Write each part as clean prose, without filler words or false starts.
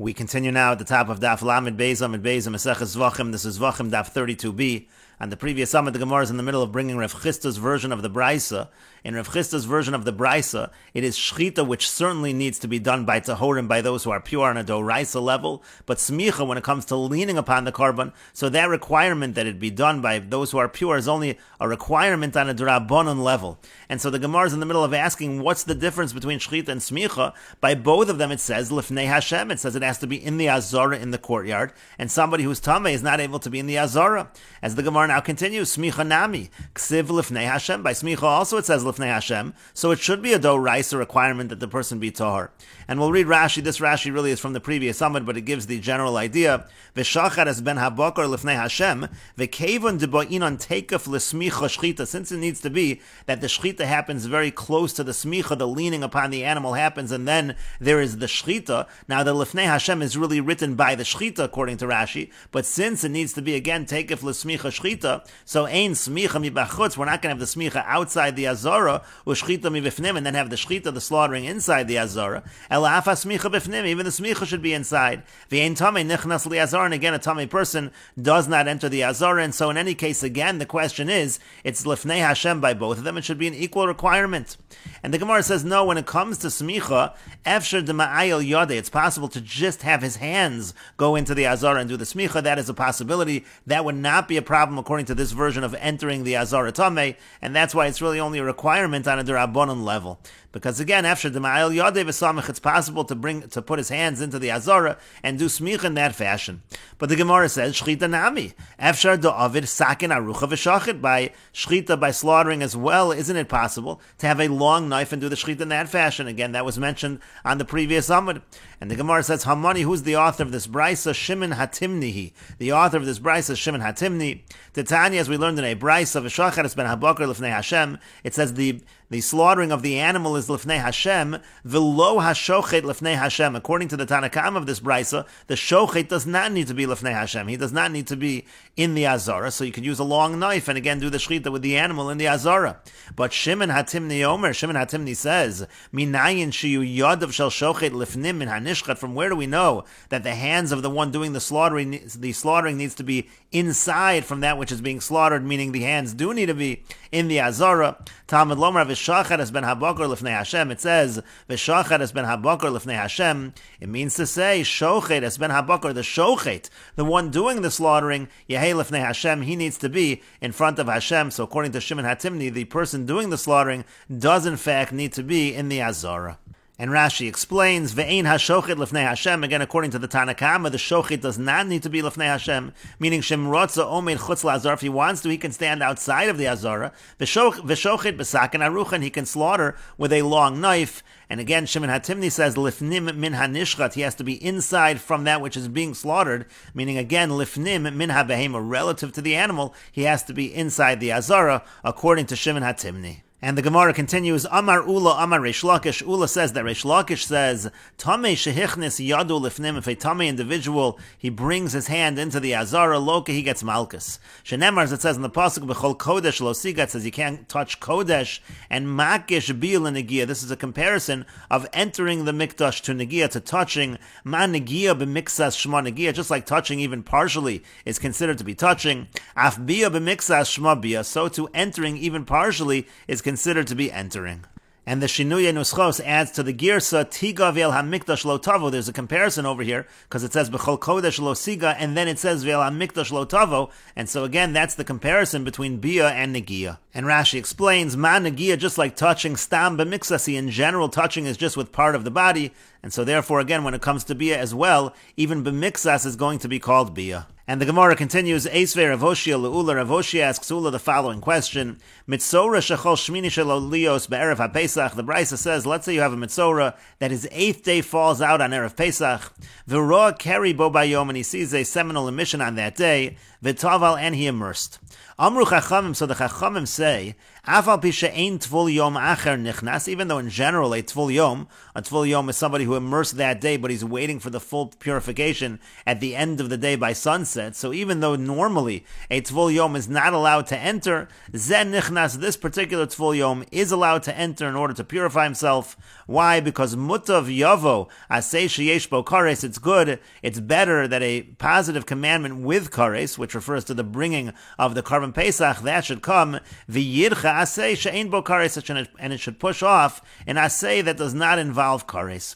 We continue now at the top of Daf Lamed Beis Amid Beis Meseches Zevachim. This is Zevachim Daf 32b. On the previous summit, the Gemara is in the middle of bringing Rav Chisda's version of the Braisa. In Rav Chisda's version of the Braisa, it is Shchita, which certainly needs to be done by Tahorim, by those who are pure on a Doraisa level, but Smicha, when it comes to leaning upon the Korban, so that requirement that it be done by those who are pure is only a requirement on a D'Rabbanan level. And so the Gemara is in the middle of asking, what's the difference between Shchita and Smicha? By both of them, it says Lifnei Hashem. It says it has to be in the Azara in the courtyard, and somebody who's Tameh is not able to be in the Azara. As the Gemara now continues, Smicha Nami, Ksiv Lifnei Hashem. By Smicha also it says Lifnei Hashem, so it should be a Doraisa requirement that the person be Tahor. And we'll read Rashi. This Rashi really is from the previous summit, but it gives the general idea. V'shachar es ben habokar Lifnei Hashem, v'kevon debo'inon teikaf l'smicha shchita, since it needs to be that the shchita happens very close to the smicha, the leaning upon the animal happens, and then there is the shchita. Now the Lifnei Hashem is really written by the shchita, according to Rashi, but since it needs to be again teikaf l'smicha shchita, so ein smicha mibachutz, we're not going to have the smicha outside the azara, u'shchita mibifnim, and then have the shchita, the slaughtering, inside the azara. Ela afa smicha bifnim, even the smicha should be inside. V'ein tamei nichnas li'azara, and again a tamei person does not enter the azara, and so in any case, again, the question is, it's Lifnei Hashem by both of them, it should be an equal requirement. And the Gemara says, no, when it comes to smicha, efshar dema'ayel yodeh, it's possible to just have his hands go into the azara and do the smicha. That is a possibility. That would not be a problem according to this version of entering the azara tamei, and that's why it's really only a requirement on a d'Rabbanan level. Because again, after the ma'ayel yodeh v'samich, it's possible to put his hands into the azara and do smicha in that fashion. But the Gemara says shchita nami, after da'avid sakin arucha v'shachit, by shchita, by slaughtering as well, isn't it possible to have a long knife and do the shchita in that fashion? Again, that was mentioned on the previous Amud. And the Gemara says, Hamani, who's the author of this Braisa? Shimon Hatimnihi. The author of this Braisa is Shimon Hatimni. Titania, as we learned in a Braisa, V'shachar es ben habakar Lifnei Hashem, it says the slaughtering of the animal is Lifnei Hashem, V'lo hashochet Lifnei Hashem. According to the Tanakam of this Braisa, the shochet does not need to be Lifnei Hashem. He does not need to be in the Azara, so you could use a long knife and again do the shchita with the animal in the Azara. But Shimon Hatimni Omer, Shimon Hatimni says, Minayin shiyu yadav shel shochet lifnim min hanishchat. From where do we know that the hands of the one doing the slaughtering needs to be inside from that which is being slaughtered, meaning the hands do need to be in the Azara? Talmud Lomar v'shachar es ben habakar Lifnei Hashem. It says v'shachar es ben habakar Lifnei Hashem. It means to say shochet es ben habakar, the shochet, the one doing the slaughtering, Yehei Lifnei Hashem, he needs to be in front of Hashem. So according to Shimon Hatimni, the person doing the slaughtering does in fact need to be in the Azara. And Rashi explains, Ve'ein hashochet Lifnei Hashem. Again, according to the Tanakama, the shochet does not need to be Lifnei Hashem, meaning Shem Rotza Omeid Chutz LaAzara. If he wants to, he can stand outside of the Azara. V'shochet b'saken aruchan, he can slaughter with a long knife. And again, Shimon Hatimni says, Lifnim min hanishchat, he has to be inside from that which is being slaughtered, meaning again, Lifnim min habehema, relative to the animal, he has to be inside the Azara, according to Shimon Hatimni. And the Gemara continues, Amar Ula, Amar Reish Lakish. Ula says that Reish Lakish says, Tamei shehichnis yadu lifnim. If a Tamei individual, he brings his hand into the Azara, Loka, he gets Malkus. Shenemar, as it says in the Pasuk, B'chol Kodesh lo sigat, says you can't touch Kodesh, and Makish bil negia. This is a comparison of entering the Mikdash to negia, to touching. Ma negia b'mixas shma negia, just like touching even partially is considered to be touching. Af bia b'mixas shma bia, so to entering even partially is considered to be entering. And the Shinuya Nuschos adds to the Girsa, Tiga ve'el hamikdash lo tavo. There's a comparison over here, because it says B'chol Kodesh lo siga, and then it says ve'el hamikdash lo tavo. And so again, that's the comparison between Bia and Negia. And Rashi explains, Ma Negia, just like touching, Stam b'mixasi, in general, touching is just with part of the body. And so therefore, again, when it comes to Bia as well, even b'mixas is going to be called Bia. And the Gemara continues, Eisvei Rav Hoshia Le'ula. Rav Hoshia asks Ula the following question, Mitzora shechol shmini shelo lios be'erev haPesach. The Braisa says, let's say you have a Mitzora that his 8th day falls out on Erev Pesach, V'roa keri bo bayom, and he sees a seminal emission on that day, V'taval, and he immersed. Amru Chachamim, so the Chachamim say, Afal pisha ein tvul yom acher nichnas, even though in general a tvul yom is somebody who immersed that day, but he's waiting for the full purification at the end of the day by sunset. So even though normally a tvul yom is not allowed to enter, zen nichnas, this particular tvul yom is allowed to enter in order to purify himself. Why? Because mutav yavo asay sheyesh bo kares, it's good, it's better that a positive commandment with kares, which refers to the bringing of the Karban Pesach, that should come v'yircha asay she'ein bo kares, and it should push off an asay that does not involve kares.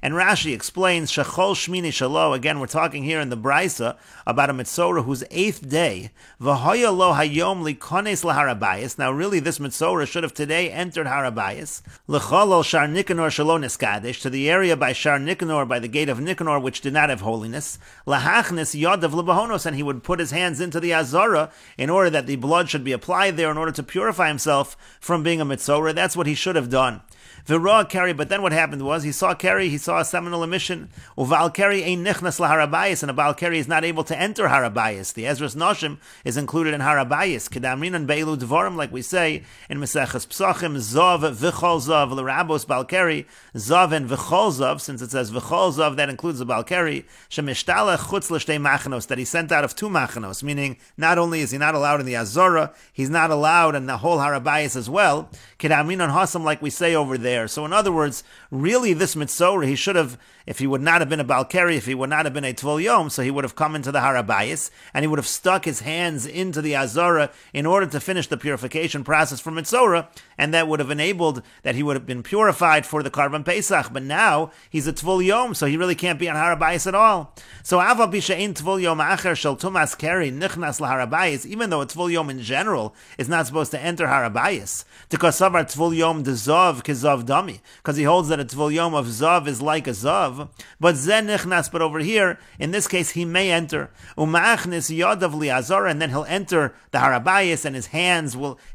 And Rashi explains, Shechol Shmini Shalo, again we're talking here in the Braisa about a Mitzorah whose 8th day, V'hoya lo hayom likones laharabayis. Now really this Mitzorah should have today entered Harabayis. L'cholol Shar Nikanor Shalo Niskadesh, to the area by Shar Nikanor, by the gate of Nikanor, which did not have holiness. Lahachnis Yodav L'bahonos, and he would put his hands into the Azara in order that the blood should be applied there in order to purify himself from being a Mitzorah. That's what he should have done. V'roa Keri, but then what happened was, he saw a seminal emission. Uval Keri ein nichnas laharabayis, and a Baal Keri is not able to enter Harabayis. The Ezras Noshim is included in Harabayis. Kedamrinan Beilu Dvorim, like we say in Meseches Psachim, Zov v'chol Zov l'rabos Baal Keri, Zov and v'chol Zov, since it says v'chol Zov, that includes the Baal Keri, shemishtala chutz l'shtei machanos, that he sent out of 2 machanos, meaning not only is he not allowed in the Azora, he's not allowed in the whole Harabayis as well. Kedamrinan Hasam, like we say over there. So in other words, really this Mitzorah, he should have, if he would not have been a Baal Keri, if he would not have been a Tvul Yom, so he would have come into the Harabayis, and he would have stuck his hands into the Azara in order to finish the purification process for Mitzorah, and that would have enabled that he would have been purified for the Karban Pesach. But now he's a Tvul Yom, so he really can't be on Harabayis at all. So Ava Bisha ein Tvul Yom Acher Shel Tumas Keri Nichnas LaHarabayis, even though a Tvul Yom in general is not supposed to enter Harabayis, because of our Tvul Yom Dezav Kezav Dami, because he holds that a Tvul Yom of Zav is like a Zav, but Zen Nichnas, but over here, in this case, he may enter. Umachnis Yodav Li Azara, and then he'll enter the Harabayis, and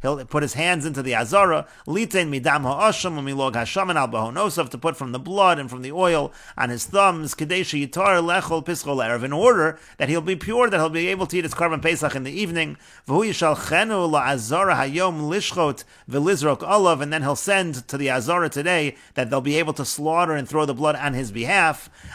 he'll put his hands into the Azara, Litein Midam Ha'asham Umilog Hashaman Al Bahonosav, to put from the blood and from the oil on his thumbs, Kadesh Yitar Lechol Pischol Erev, in order that he'll be pure, that he'll be able to eat his Karban Pesach in the evening. V'hu Yishal Chenu LaAzara Hayom Lishchot V'Lizrok Olav, and then he'll send to the Azara today that they'll be able to slaughter and throw the blood on his behalf.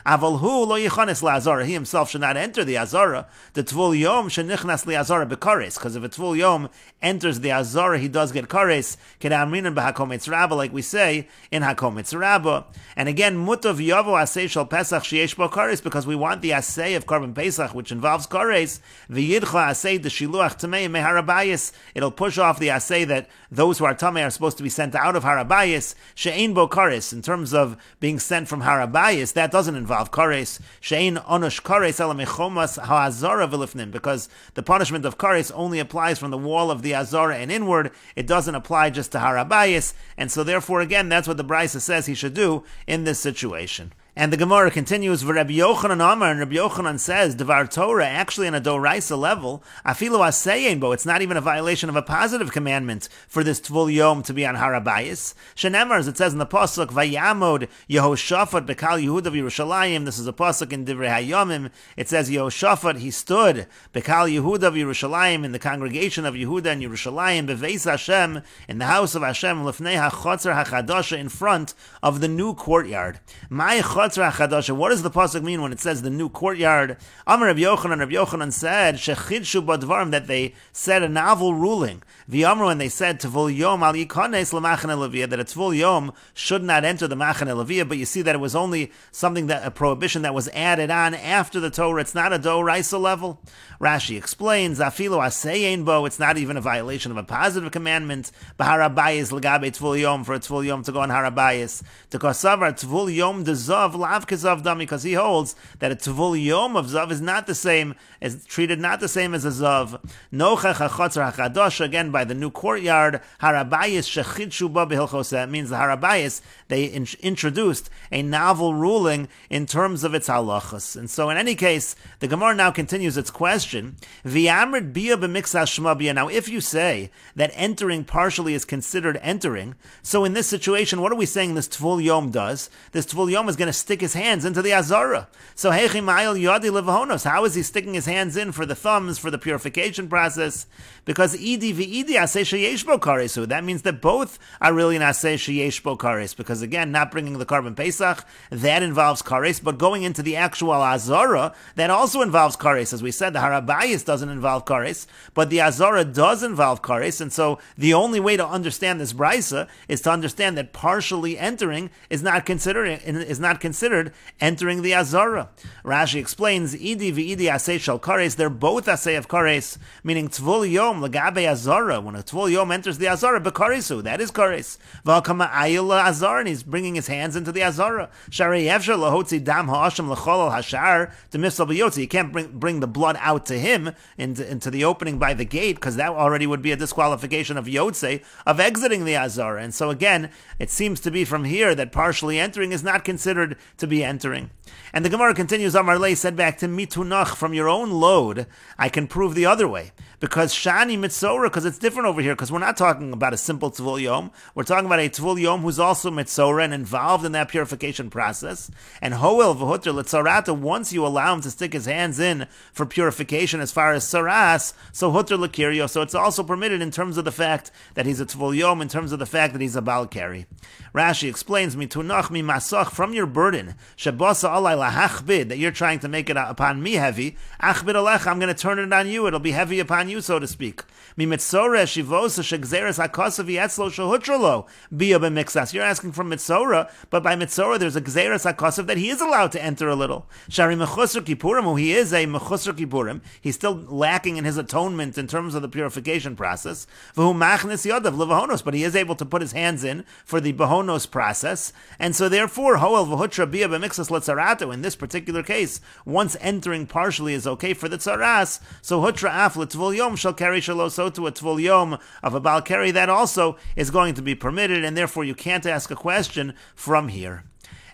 Avalhu lo yichanes la'azara. He himself should not enter the Azara. The Tvul Yom shenichnas li'azara bekares, because if a Tvul Yom enters the Azara, he does get kares. Kedamrinan b'hakometz rabba, like we say in hakometz rabba. And again, mutav yavo asay shel pesach sheyesh bo kares, because we want the asay of Karban Pesach, which involves kares. V'yidcha asay the shiluach tamei meharabayis. It'll push off the asay that those who are tamei are supposed to be sent out of Harabayis. She'ein bo kares, in terms of being sent from Harabayis, that doesn't involve kares. She'ein onush kares ela mechomas ha'azara v'lifnim, because the punishment of kares only applies from the wall of the Azara and inward. It doesn't apply just to Harabayis, and so therefore again, that's what the Braisa says he should do in this situation. And the Gemara continues, Rabbi Yochanan Amar, and Rabbi Yochanan says, Devar Torah, actually on a Doraisa level, Afilu Aseyin Bo, it's not even a violation of a positive commandment for this Tvul Yom to be on Harabayis. Shenemar, as it says in the Pasuk, Vayamod Yehoshaphat Bekal Yehuda Yerushalayim, this is a Pasuk in Divrei Hayomim, it says Yehoshaphat, he stood, Bekal Yehuda Yerushalayim, in the congregation of Yehuda and Yerushalayim, Beveis Hashem, in the house of Hashem, Lefnei HaChotzer HaChadasha, in front of the new courtyard. My what does the pasuk mean when it says the new courtyard? Amar Rabbi Yochanan said, Shechidshu badvarim, that they said a novel ruling. V'amru, and they said, Tvul Yom al yikones l'machane leviyah, that a Tvul Yom should not enter the machane leviyah, but you see that it was only something, that a prohibition that was added on after the Torah. It's not a doraisa level. Rashi explains, Afilu aseyin bo, it's not even a violation of a positive commandment. B'harabayis l'gabe Tvul Yom, for a Tvul Yom to go on Harabayis. To kosavar Tvul Yom dezav lav kezav dami, because he holds that a Tvul Yom of zav is not the same, is treated not the same as a zav. Nochach hachotzer hachadosha, again by the new courtyard, Harabayis shechidshu ba b'hilchoseh, it means the Harabayis, they introduced a novel ruling in terms of its halachas. And so in any case, the Gemara now continues its question, V'yamrid bia b'miksash shma bia. Now if you say that entering partially is considered entering, so in this situation, what are we saying this Tvul Yom does? This Tvul Yom is going to stick his hands into the Azara. So Hechi Ma'il Yadi Levahonos, how is he sticking his hands in for the thumbs, for the purification process? Because Idi v'Idi Aseh sheyesh bo karesu. That means that both are really an Aseh sheyesh bo kares. Because again, not bringing the Karban Pesach, that involves kares, but going into the actual Azara, that also involves kares. As we said, the Harabayis doesn't involve kares, but the Azara does involve kares, and so the only way to understand this brisa is to understand that partially entering is not considered entering the Azara. Rashi explains, Idi v'Idi Aseh shel kares, they're both Aseh of kares, meaning Tvul Yom Lagabe Azara, when a Tvul Yom enters the Azara, b'karesu, that is kares. V'alkama ayil Azara, and he's bringing his hands into the Azara. Sharei Yevshar lahotzi dam ha'asham l'chol hashar to mifsal b'yotzi. You can't bring the blood out to him into the opening by the gate, because that already would be a disqualification of Yotze, of exiting the Azara. And so again, it seems to be from here that partially entering is not considered to be entering. And the Gemara continues, Amar Lei said back to Mitunach, from your own load, I can prove the other way. Because Shani Mitzora, because it's different over here, because we're not talking about a simple Tvul Yom, we're talking about a Tvul Yom who's also Mitzora and involved in that purification process. And Hoel V'Hutter L'Tzarata, once you allow him to stick his hands in for purification as far as Saras, so Hutter L'Kirio, so it's also permitted in terms of the fact that he's a Tvul Yom, in terms of the fact that he's a Baal Keri. Rashi explains, Mitunach mi masach, from your burden, Shabasa alai lahachbid, that you're trying to make it upon me heavy, achbid alech, I'm going to turn it on you, it'll be heavy upon you, so to speak. Mi mitzora shivosa shegzeres hakasav yetzlo shehutralo, biya b'mixas. You're asking from mitzora, but by mitzora there's a gzeres hakasav that he is allowed to enter a little. Shari mechusar kippurim, who he is a mechusar kippurim, he's still lacking in his atonement in terms of the purification process. V'hu machnis yodav levahonos, but he is able to put his hands in for the bahonos process, and so therefore hoel v'hutra biya b'mixas letzarato, in this particular case, once entering partially is okay for the tzaras, so hutra af l'tvul yom shall carry shalo, so to a tvul yom of a Baal Keri, that also is going to be permitted, and therefore you can't ask a question from here.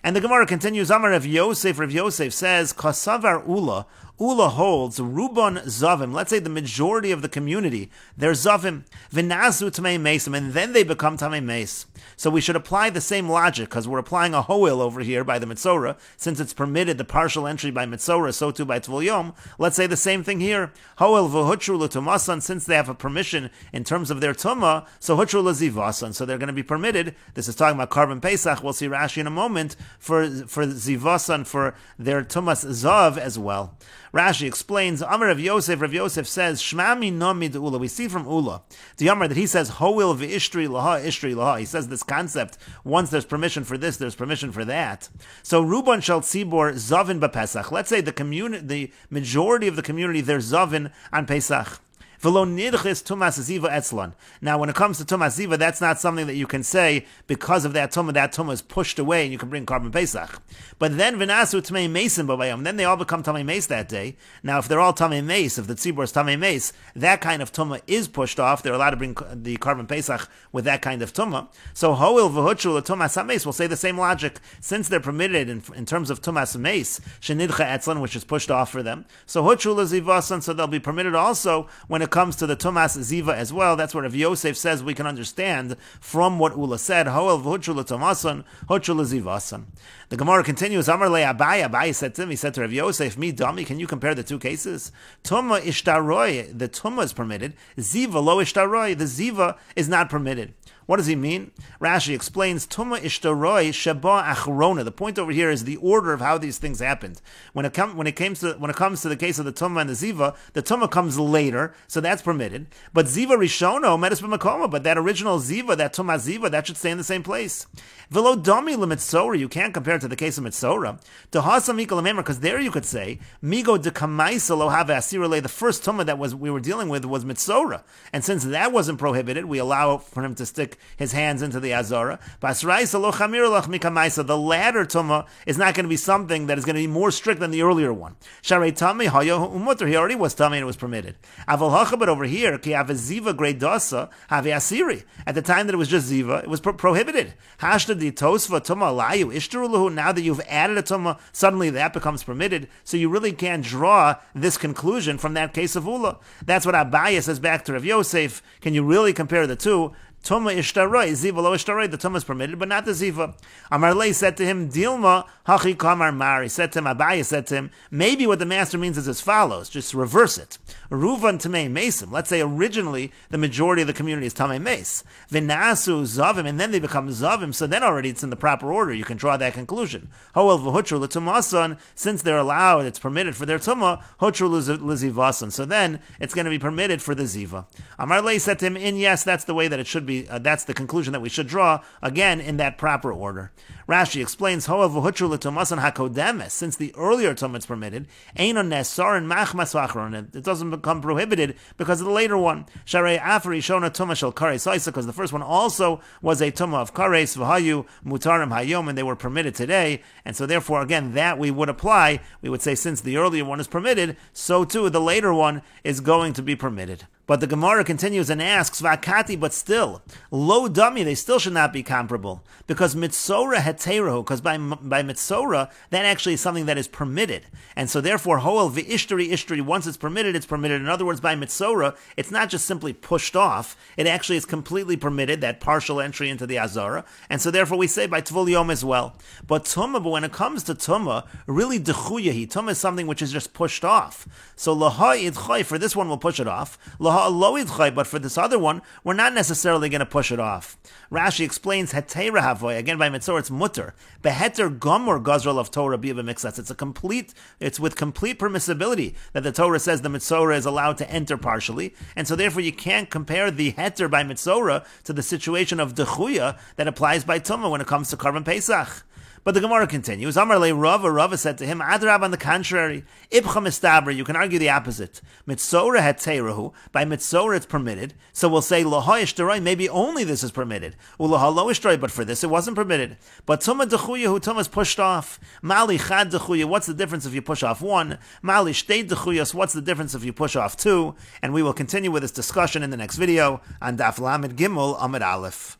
And the Gemara continues, Amar Rav Yosef says, Kasavar Ula holds Ruban Zavim. Let's say the majority of the community, they're Zavim. V'nasu Tamei Mesim, and then they become Tamei Mes. So we should apply the same logic, because we're applying a Hoel over here by the Mitzora, since it's permitted the partial entry by Mitzora, so too by Tvul Yom. Let's say the same thing here. Hoel v'hutru l'tumasan, since they have a permission in terms of their Tumah, so hutru l'zivasan, so they're going to be permitted. This is talking about Karban Pesach, we'll see Rashi in a moment, for zivasan, for their Tumas Zav as well. Rashi explains, Amar Rav Yosef says, Shmami nomid Ula. We see from Ula, the Amar, that he says, Hoil v'ishtri laha. He says this concept, once there's permission for this, there's permission for that. So, Ruban shall tzibor zavin b'Pesach. Let's say the majority of the community, they're zavin on Pesach. Now, when it comes to Tumas Ziva, that's not something that you can say because of that Tumah is pushed away and you can bring Karban Pesach. But then V'nasu Tamei Mesim B'bayom, then they all become Tamei Mes that day. Now, if they're all Tamei Mes, if the Tzibur is Tamei Mes, that kind of Tumah is pushed off. They're allowed to bring the Karban Pesach with that kind of Tumah. So Hoil V'hutru L'Tumas HaMes will say the same logic. Since they're permitted in terms of Tumas Mes, Shenidcha Etzlan, which is pushed off for them. So Hutru L'Zivasan, so they'll be permitted also when it comes to the Tumas Ziva as well. That's what Rav Yosef says we can understand from what Ula said. Hoel v'hutru l'tumasan, hutru l'zivasan. The Gemara continues, Amar le Abaye said to him, he said to Rav Yosef, me dummy, can you compare the two cases? Tumah ishtaroi, the Tumah is permitted. Ziva lo ishtaroi, the Ziva is not permitted. What does he mean? Rashi explains, Tumah ishtaroi sheba achrona. The point over here is the order of how these things happened. When it comes to the case of the Tumah and the Tumah comes later, so that's permitted. But Ziva rishono metis b'makoma, but that original Ziva, that Tumah Ziva, that should stay in the same place. V'lo dami l'mitzora, you can't compare it to the case of Mitzora. Tehasa mika l'memra, because there you could say, Migo de kamaisa lo have asirale, the first Tumah that we were dealing with was Mitzora. And since that wasn't prohibited, we allow for him to stick his hands into the Azara. The latter Tumah is not going to be something that is going to be more strict than the earlier one. He already was Tami and it was permitted. But over here, at the time that it was just Ziva, it was prohibited. Now that you've added a Tumah, suddenly that becomes permitted. So you really can't draw this conclusion from that case of Ula. That's what Abaye says back to Rav Yosef. Can you really compare the two? Tuma ishtaroi, ziva lo ishtaroi, the tuma is permitted, but not the ziva. Amar Lei said to him, Dilma hachi kamar mari. Said to him, Abaye said to him, maybe what the master means is as follows, just reverse it. Ruvan tamei mesim. Let's say originally the majority of the community is tamei mes. V'nasu zavim, and then they become zavim, so then already it's in the proper order. You can draw that conclusion. Hoel v'hutru l'tumasan, since they're allowed, it's permitted for their tumah, hutru l'zivasan. So then it's going to be permitted for the ziva. Amar Lei said to him, yes, that's the way that it should be, that's the conclusion that we should draw, again, in that proper order. Rashi explains, Hoel v'hutru l'tumasan hakodemes, since the earlier tumah is permitted, einon nesar and machmas v'achron, it doesn't become prohibited because of the later one. Sharei afri shona tumah shel kares saisa, because the first one also was a tumah of kares v'hayu mutarim hayom, and they were permitted today, and so therefore, again, that we would apply. We would say since the earlier one is permitted, so too the later one is going to be permitted. But the Gemara continues and asks, Vakati, but still, lo dummy, they still should not be comparable. Because mitzora heterahu, because by mitzora, that actually is something that is permitted. And so therefore, hoel v'ishtari, once it's permitted, it's permitted. In other words, by mitzora, it's not just simply pushed off, it actually is completely permitted, that partial entry into the azara. And so therefore we say by tvul yom as well. But tumah, but when it comes to tumah, really dechuyahi, tumah is something which is just pushed off. So laha idchay, for this one we'll push it off. But for this other one, we're not necessarily going to push it off. Rashi explains, Hetera havoy, again by mitzvah, it's mutter. Beheter gomor gazral of Torah be mixas. It's with complete permissibility that the Torah says the mitzvah is allowed to enter partially, and so therefore you can't compare the heter by mitzvah to the situation of dechuya that applies by tumah when it comes to Karban Pesach. But the Gemara continues. Amar le Rava said to him, Adrab, on the contrary, Ibcha mistabra, you can argue the opposite. Mitzora heterahu, by mitzora it's permitted, so we'll say Laha ishtaroi, maybe only this is permitted. Ulaha lo ishtaroi, but for this it wasn't permitted. But Tumah dechuya, Tumah is pushed off. Mali chad dechuya, what's the difference if you push off one? Mali shtei dechuyas, what's the difference if you push off two? And we will continue with this discussion in the next video on Daf Lamed Gimel Amud Aleph.